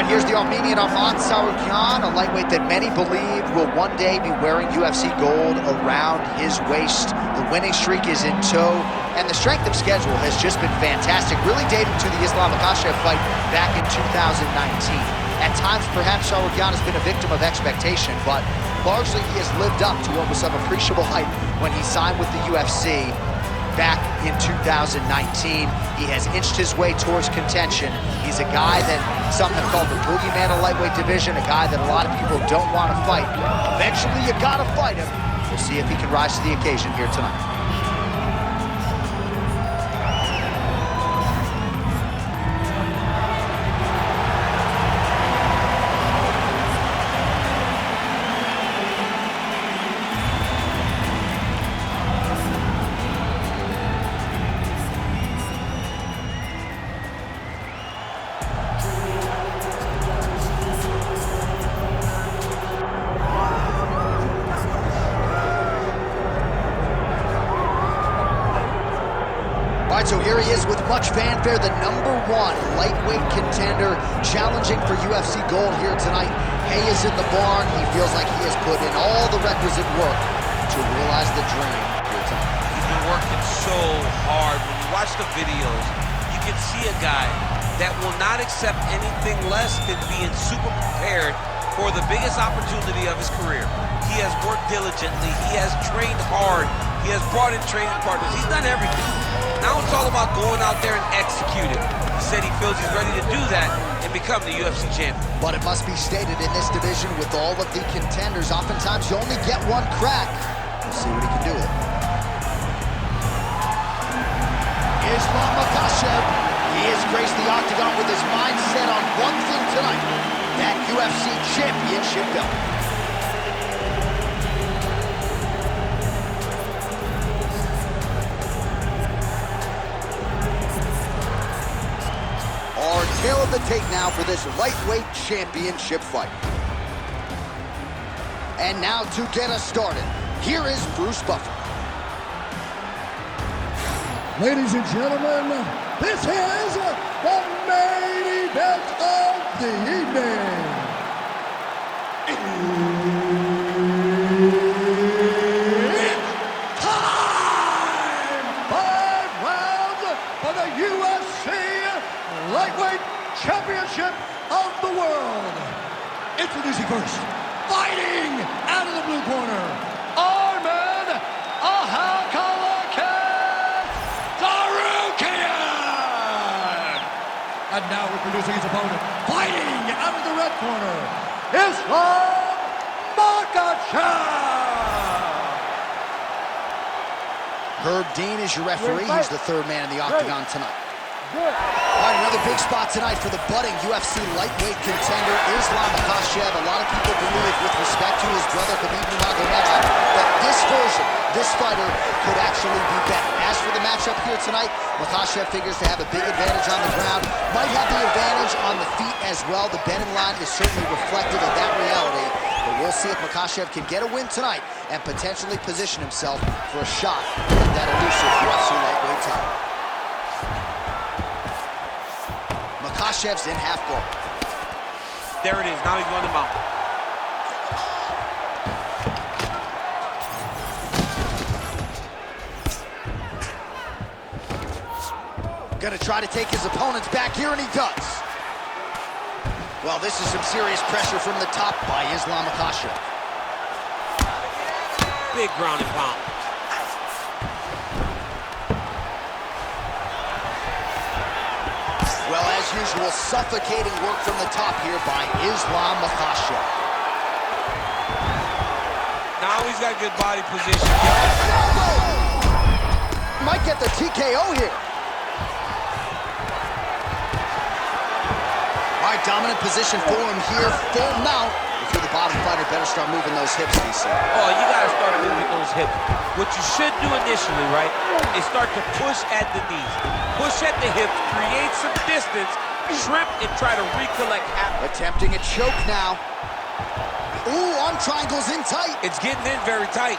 right, here's the Armenian Arman Tsarukyan, a lightweight that many believe will one day be wearing UFC gold around his waist. The winning streak is in tow, and the strength of schedule has just been fantastic, really dating to the Islam Makhachev fight back in 2019. At times, perhaps Tsarukyan has been a victim of expectation, but largely he has lived up to what was of appreciable hype when he signed with the UFC back in 2019. He has inched his way towards contention. He's a guy that some have called the boogeyman of lightweight division, a guy that a lot of people don't want to fight. Eventually, you gotta fight him. We'll see if he can rise to the occasion here tonight. All right, so here he is with much fanfare, the #1 lightweight contender, challenging for UFC gold here tonight. Hay is in the barn. He feels like he has put in all the requisite work to realize the dream here tonight. He's been working so hard. When you watch the videos, you can see a guy that will not accept anything less than being super prepared for the biggest opportunity of his career. He has worked diligently. He has trained hard. He has brought in training partners. He's done everything. Now it's all about going out there and executing. He said he feels he's ready to do that and become the UFC champion. But it must be stated, in this division with all of the contenders, oftentimes you only get one crack. We'll see what he can do with it. Islam Makhachev. He has graced the octagon with his mind set on one thing tonight, that UFC championship belt. Our tail of the tape now for this lightweight championship fight. And now to get us started, here is Bruce Buffer. Ladies and gentlemen, this is the main event of the evening. It's time! 5 rounds for the UFC Lightweight Championship of the World. Introducing first, fighting out of the blue corner, Arman Tsarukyan. And now introducing his opponent, fighting out of the red corner, Islam Makhachev. Herb Dean is your referee. He's the third man in the octagon tonight. All right, another big spot tonight for the budding UFC lightweight contender, Islam Makhachev. A lot of people believe, with respect to his brother Khabib Nurmagomedov, that this version, this fighter, could actually be better. As for the matchup here tonight, Makhachev figures to have a big advantage on the ground, might have the advantage on the feet as well. The Benin line is certainly reflective of that reality, but we'll see if Makhachev can get a win tonight and potentially position himself for a shot at that elusive UFC lightweight title. Makhachev's in half guard. There it is. Now he's going to mount. Gonna try to take his opponents back here, and he does. Well, this is some serious pressure from the top by Islam Makhachev. Big ground and pound. Well, as usual, suffocating work from the top here by Islam Makhachev. Now he's got good body position. Might get the TKO here. All right, dominant position for him here, full mount. If you're the bottom fighter, better start moving those hips, DC. Oh, you gotta start moving those hips. What you should do initially, right, is start to push at the knees. Push at the hips, create some distance, shrimp, and try to recollect half. Attempting a choke now. Ooh, arm triangles in tight. It's getting in very tight.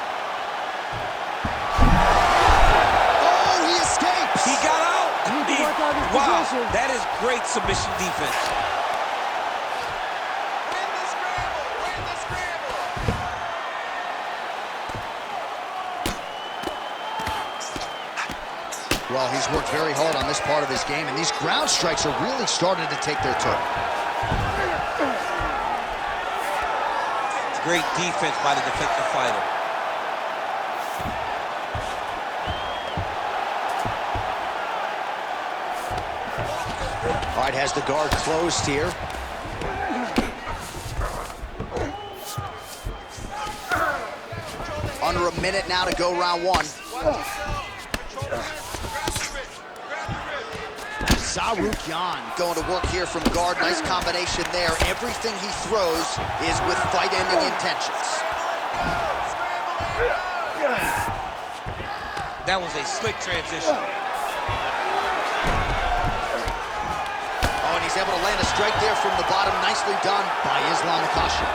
Oh, he escapes. He got out. Wow, that is great submission defense. Well, he's worked very hard on this part of his game, and these ground strikes are really starting to take their toll. Great defense by the defensive fighter. All right, has the guard closed here. Under a minute now to go, round one. Tsarukyan going to work here from guard. Nice combination there. Everything he throws is with fight-ending intentions. That was a slick transition. Oh, and he's able to land a strike there from the bottom. Nicely done by Islam Makhachev.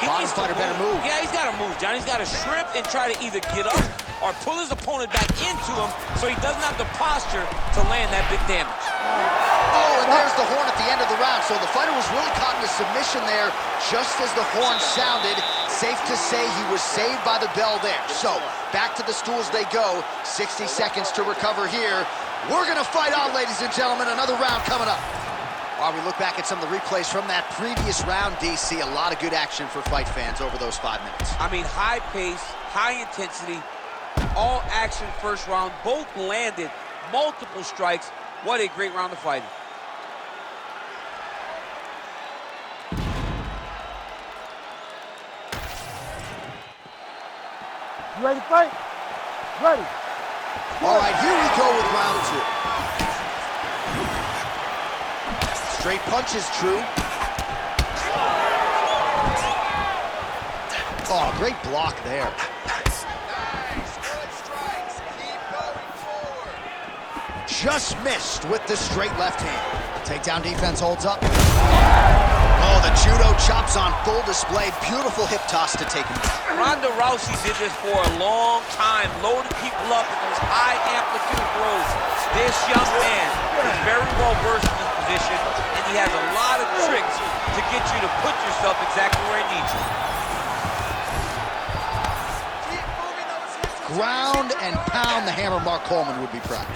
Bottom fighter better move. Yeah, he's got to move, John. He's got to shrimp and try to either get up or pull his opponent back into him so he doesn't have the posture to land that big damage. Oh, and there's the horn at the end of the round. So the fighter was really caught in a submission there just as the horn sounded. Safe to say he was saved by the bell there. So back to the stools they go. 60 seconds to recover here. We're going to fight on, ladies and gentlemen. Another round coming up. While we look back at some of the replays from that previous round, DC, a lot of good action for fight fans over those 5 minutes. I mean, high pace, high intensity, all action first round. Both landed multiple strikes. What a great round of fighting. You ready to fight? Ready. All right, here we go with round two. Straight punch is true. Oh, great block there. Just missed with the straight left hand. Takedown defense holds up. Oh, the judo chops on full display. Beautiful hip toss to take him down. Ronda Rousey did this for a long time, loading people up with those high amplitude throws. This young man is very well versed in this position, and he has a lot of tricks to get you to put yourself exactly where he needs you. Ground and pound, the hammer Mark Coleman would be proud.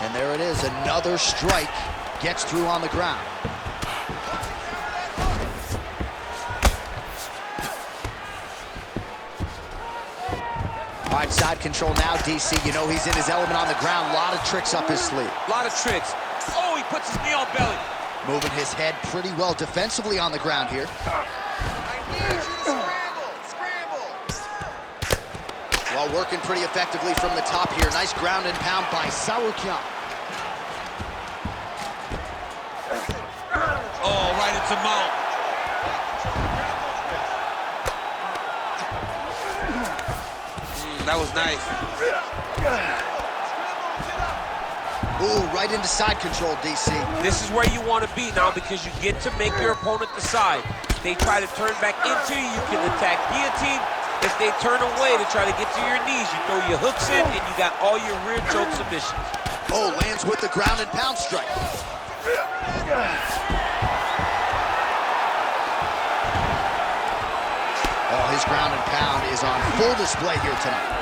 And there it is, another strike gets through on the ground. All right, side control now, DC. You know he's in his element on the ground. A lot of tricks up his sleeve. A lot of tricks. Oh, he puts his knee on belly. Moving his head pretty well defensively on the ground here. I need you to scramble. Well, working pretty effectively from the top here. Nice ground and pound by Tsarukyan. Oh, right into mount. That was nice. Ooh, right into side control, DC. This is where you want to be now because you get to make your opponent decide. They try to turn back into you, you can attack guillotine. If they turn away to try to get to your knees, you throw your hooks in and you got all your rear choke submissions. Oh, lands with the ground and pound strike. Oh, his ground and pound is on full display here tonight.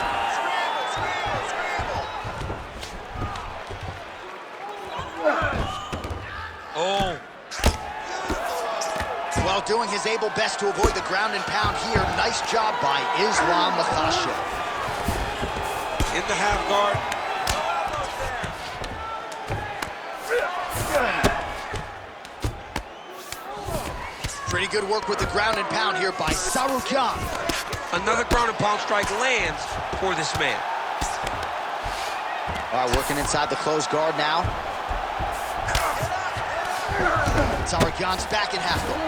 Oh. Well, doing his able best to avoid the ground and pound here. Nice job by Islam Makhachev. In the half guard. Pretty good work with the ground and pound here by Tsarukyan. Another ground and pound strike lands for this man. All right, working inside the closed guard now. Tsarukyan's back in half guard.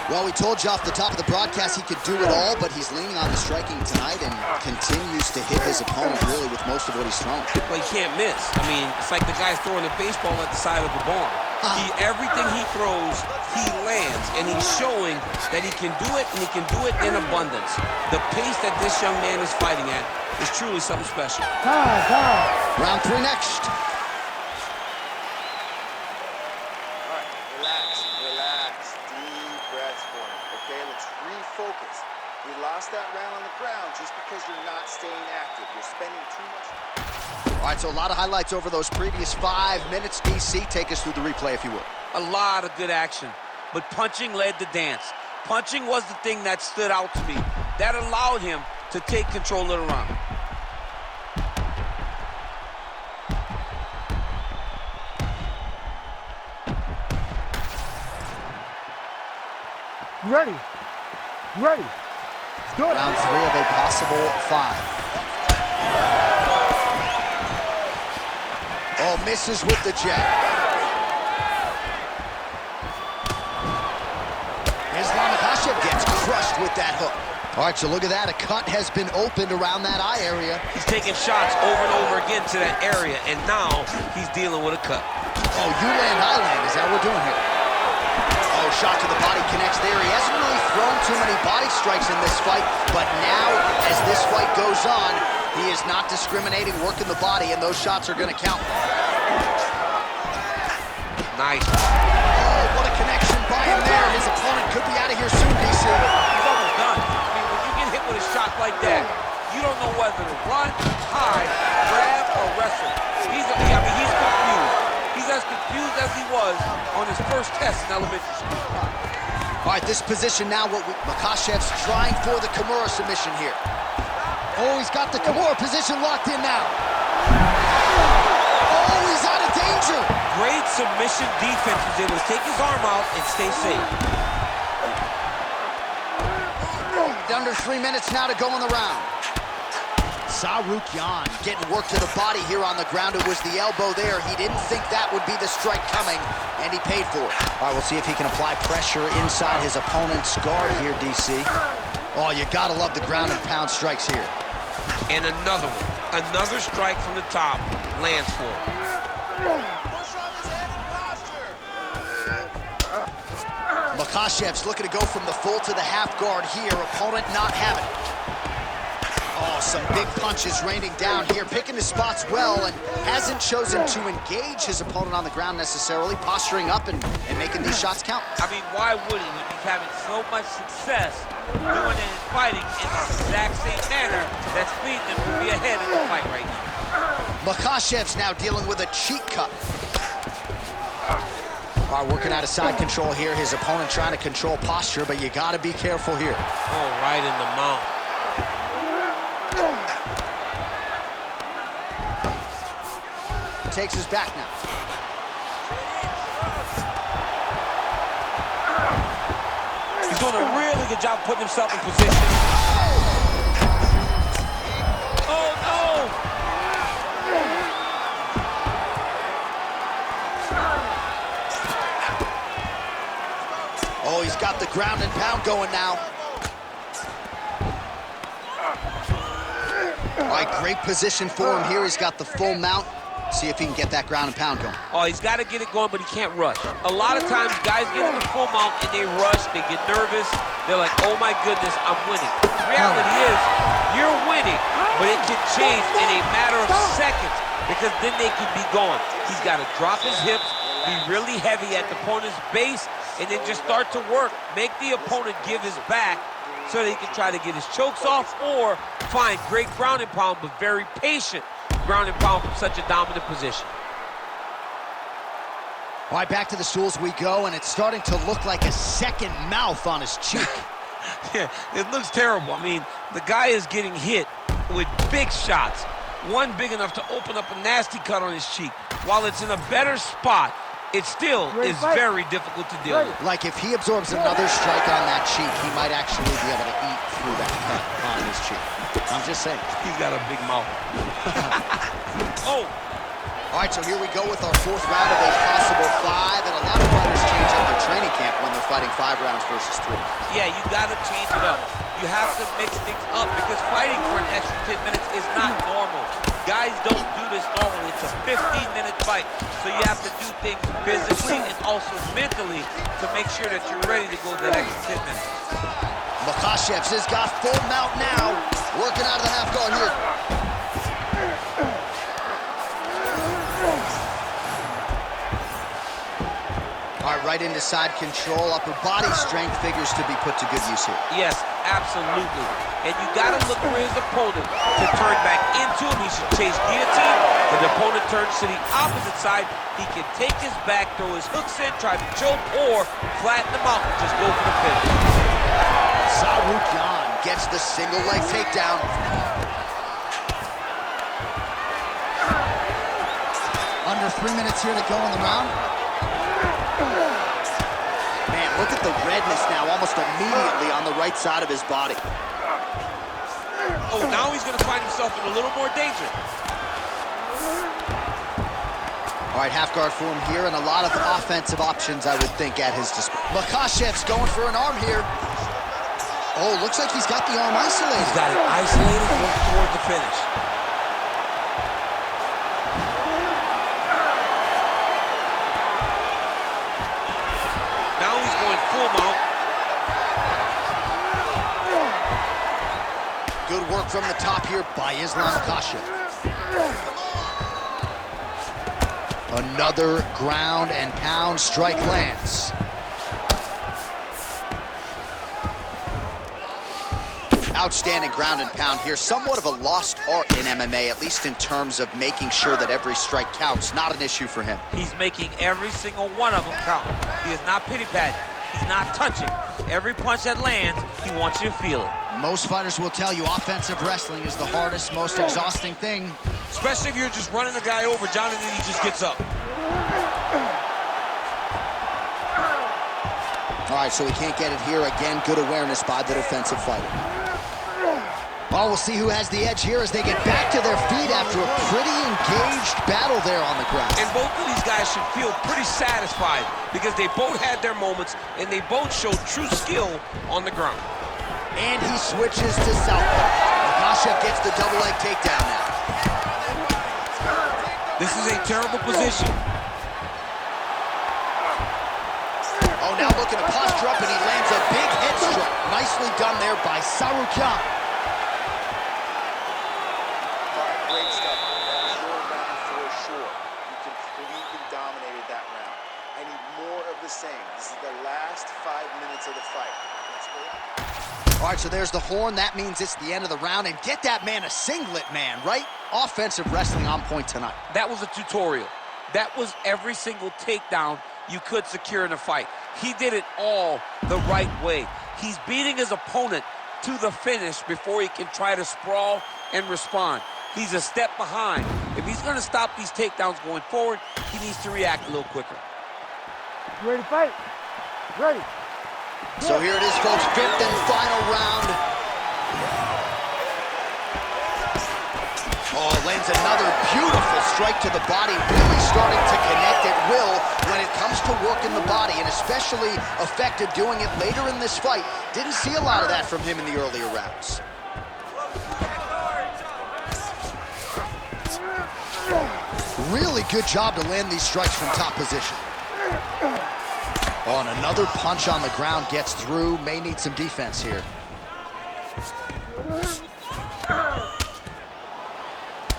Well, we told you off the top of the broadcast he could do it all, but he's leaning on the striking tonight and continues to hit his opponent really with most of what he's thrown. Well, he can't miss. I mean, it's like the guy's throwing a baseball at the side of the barn. Everything he throws, he lands, and he's showing that he can do it, and he can do it in abundance. The pace that this young man is fighting at is truly something special. Round three next. Relax. Deep breaths for him, okay? Let's refocus. We lost that round on the ground just because you're not staying active. You're spending too much... All right, so a lot of highlights over those previous 5 minutes. DC, take us through the replay, if you will. A lot of good action, but punching led the dance. Punching was the thing that stood out to me. That allowed him to take control of the round. You ready? You ready? Let's do it. Round 3 of a possible 5. Oh, misses with the jab. Islam Makhachev gets crushed with that hook. All right, so look at that. A cut has been opened around that eye area. He's taking shots over and over again to that area, and now he's dealing with a cut. Oh, you land, I land. Is that what we're doing here? Oh, shot to the body connects there. He hasn't really thrown too many body strikes in this fight, but now, as this fight goes on, he is not discriminating, working the body, and those shots are going to count. Nice. Oh, what a connection by him there. His opponent could be out of here soon, DC. He's almost done. I mean, when you get hit with a shot like that, you don't know whether to run, hide, grab, or wrestle. He's confused. He's as confused as he was on his first test in elementary school. All right, this position now, Makhachev's trying for the Kimura submission here. Oh, he's got the Kimura position locked in now. Oh, he's out of danger. Great submission defense. He was able to take his arm out and stay safe. Under 3 minutes now to go in the round. Tsarukyan getting work to the body here on the ground. It was the elbow there. He didn't think that would be the strike coming, and he paid for it. All right, we'll see if he can apply pressure inside his opponent's guard here, DC. Oh, you gotta love the ground and pound strikes here. And another one. Another strike from the top lands for him. Makhachev's looking to go from the full to the half guard here. Opponent not having it. Oh, some big punches raining down here, picking his spots well, and hasn't chosen to engage his opponent on the ground necessarily, posturing up and making these shots count. I mean, why would he when he's having so much success doing it and fighting in the exact same manner that's leading him to be ahead in the fight right now? Makhachev's now dealing with a cheek cut. All right, working out of side control here. His opponent trying to control posture, but you got to be careful here. Oh, right in the mouth. Takes his back now. He's doing a really good job putting himself in position. Oh, no! Oh, he's got the ground and pound going now. All right, great position for him here. He's got the full mount. See if he can get that ground and pound going. Oh, he's got to get it going, but he can't rush. A lot of times, guys get in the full mount and they rush, they get nervous. They're like, oh my goodness, I'm winning. The reality is, you're winning, but it can change in a matter of seconds because then they can be gone. He's got to drop his hips, be really heavy at the opponent's base, and then just start to work. Make the opponent give his back so that he can try to get his chokes off or find great ground and pound, but very patient ground and pound from such a dominant position. All right, back to the stools we go, and it's starting to look like a second mouth on his cheek. Yeah, it looks terrible. I mean, the guy is getting hit with big shots. One big enough to open up a nasty cut on his cheek. While it's in a better spot, it still is very difficult to deal with. Like if he absorbs another strike on that cheek, he might actually be able to eat through that cut on his cheek. I'm just saying. He's got a big mouth. Oh! All right, so here we go with our 4th round of a possible 5, and a lot of fighters change up their training camp when they're fighting 5 rounds versus 3. Yeah, you gotta change it up. You have to mix things up because fighting for an extra 10 minutes is not normal. Guys don't do this normally. It's a 15-minute fight, so you have to do things physically and also mentally to make sure that you're ready to go that extra 10 minutes. Makhachev's has got full mount now, working out of the half guard here. All right, right into side control. Upper body strength figures to be put to good use here. Yes, Absolutely. And you got to look for his opponent to turn back into him. He should chase guillotine. If the opponent turns to the opposite side, he can take his back, throw his hooks in, try to choke, or flatten him out and just go for the finish. Tsarukyan gets the single leg takedown. Under 3 minutes here to go in the round. Man, look at the redness now, almost immediately on the right side of his body. Oh, now he's going to find himself in a little more danger. All right, half guard for him here, and a lot of offensive options, I would think, at his disposal. Makhachev's going for an arm here. Oh, looks like he's got the arm isolated. He's got it isolated, working towards the finish. Now he's going full mount. Good work from the top here by Islam Makhachev. Another ground and pound strike lands. Outstanding ground and pound here. Somewhat of a lost art in MMA, at least in terms of making sure that every strike counts. Not an issue for him. He's making every single one of them count. He is not pity-patting. He's not touching. Every punch that lands, he wants you to feel it. Most fighters will tell you offensive wrestling is the hardest, most exhausting thing. Especially if you're just running the guy over, John, and then he just gets up. All right, so we can't get it here. Again, good awareness by the defensive fighter. Oh, we'll see who has the edge here as they get back to their feet after a pretty engaged battle there on the ground. And both of these guys should feel pretty satisfied because they both had their moments and they both showed true skill on the ground. And he switches to southpaw. Makhachev gets the double leg takedown now. This is a terrible position. Oh, now looking to posture up, and he lands a big head strike. Nicely done there by Tsarukyan. Great stuff. That was your round for sure. You completely dominated that round. I need more of the same. This is the last 5 minutes of the fight. Let's go. All right, so there's the horn. That means it's the end of the round. And get that man a singlet, man, right? Offensive wrestling on point tonight. That was a tutorial. That was every single takedown you could secure in a fight. He did it all the right way. He's beating his opponent to the finish before he can try to sprawl and respond. He's a step behind. If he's going to stop these takedowns going forward, he needs to react a little quicker. You ready to fight? Ready. So here it is, folks, fifth and final round. Oh, lands another beautiful strike to the body, really starting to connect at will when it comes to working the body, and especially effective doing it later in this fight. Didn't see a lot of that from him in the earlier rounds. Really good job to land these strikes from top position. Oh, and another punch on the ground gets through. May need some defense here.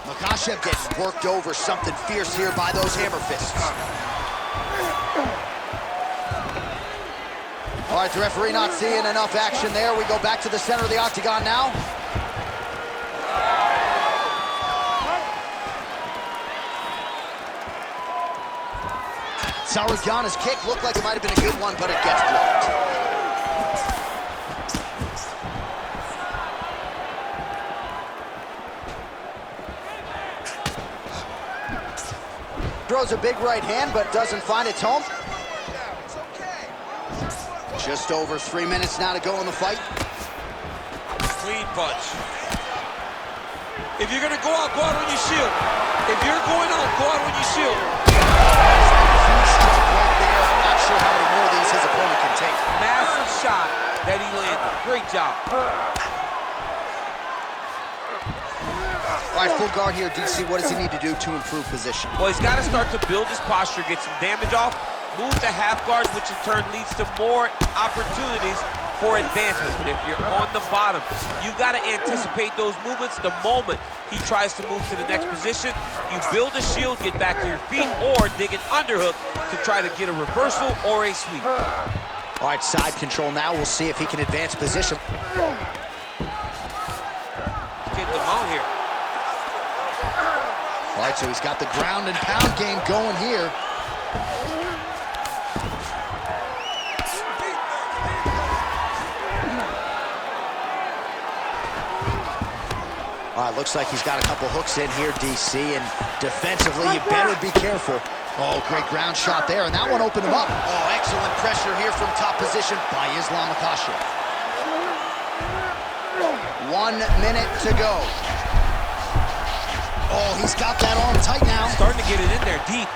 Makhachev gets worked over, something fierce here by those hammer fists. All right, the referee not seeing enough action there. We go back to the center of the octagon now. Tsarukyan's kick looked like it might have been a good one, but it gets blocked. Throws a big right hand, but doesn't find its home. Just over 3 minutes now to go in the fight. Clean punch. If you're going to go out on your shield. If you're going out, go out on your shield. Right there. I'm not sure how many more of these his opponent can take. Massive shot that he landed. Great job. All right, full guard here, DC. What does he need to do to improve position? Well, he's got to start to build his posture, get some damage off, move to half guard, which in turn leads to more opportunities for advancement. But if you're on the bottom, you've got to anticipate those movements the moment he tries to move to the next position. You build a shield, get back to your feet, or dig an underhook to try to get a reversal or a sweep. All right, side control now. We'll see if he can advance position. Get the mount here. All right, so he's got the ground and pound game going here. All right, looks like he's got a couple hooks in here, DC, and defensively, you better be careful. Oh, great ground shot there, and that one opened him up. Oh, excellent pressure here from top position by Islam Makhachev. 1 minute to go. Oh, he's got that arm tight now. Starting to get it in there deep.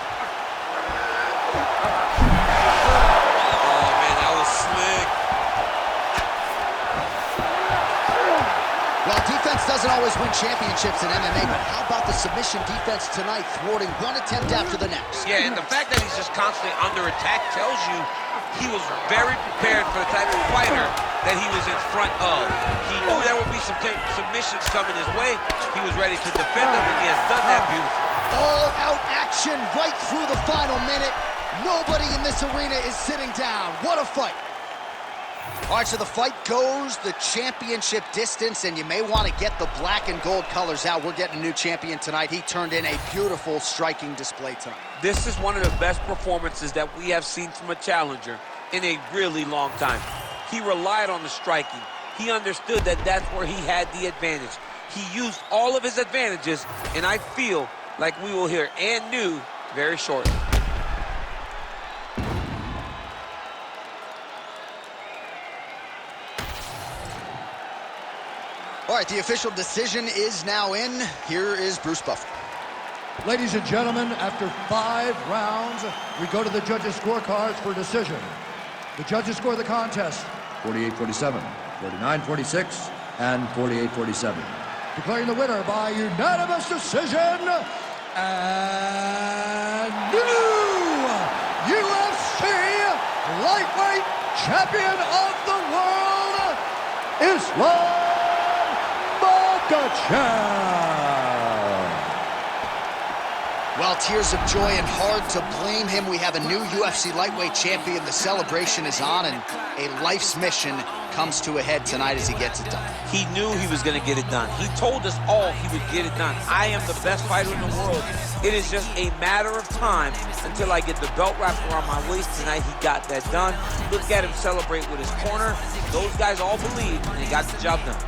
Oh, man, that was slick. Well, defense doesn't always win championships in MMA, but how about the submission defense tonight, thwarting one attempt after the next? Yeah, and the fact that he's just constantly under attack tells you he was very prepared for the type of fighter that he was in front of. He knew there would be some submissions coming his way. He was ready to defend them, and he has done that beautifully. All-out action right through the final minute. Nobody in this arena is sitting down. What a fight. All right, so the fight goes the championship distance, and you may want to get the black and gold colors out. We're getting a new champion tonight. He turned in a beautiful striking display tonight. This is one of the best performances that we have seen from a challenger in a really long time. He relied on the striking. He understood that that's where he had the advantage. He used all of his advantages, and I feel like we will hear and new very shortly. All right, the official decision is now in. Here is Bruce Buffer. Ladies and gentlemen, after 5 rounds, we go to the judges' scorecards for decision. The judges score the contest 48-47, 49-46, and 48-47. Declaring the winner by unanimous decision, and new UFC lightweight champion of the world, Islam Makhachev. Well, tears of joy and hard to blame him. We have a new UFC lightweight champion. The celebration is on, and a life's mission comes to a head tonight as he gets it done. He knew he was going to get it done. He told us all he would get it done. I am the best fighter in the world. It is just a matter of time until I get the belt wrapped around my waist. Tonight, he got that done. Look at him celebrate with his corner. Those guys all believed, and he got the job done.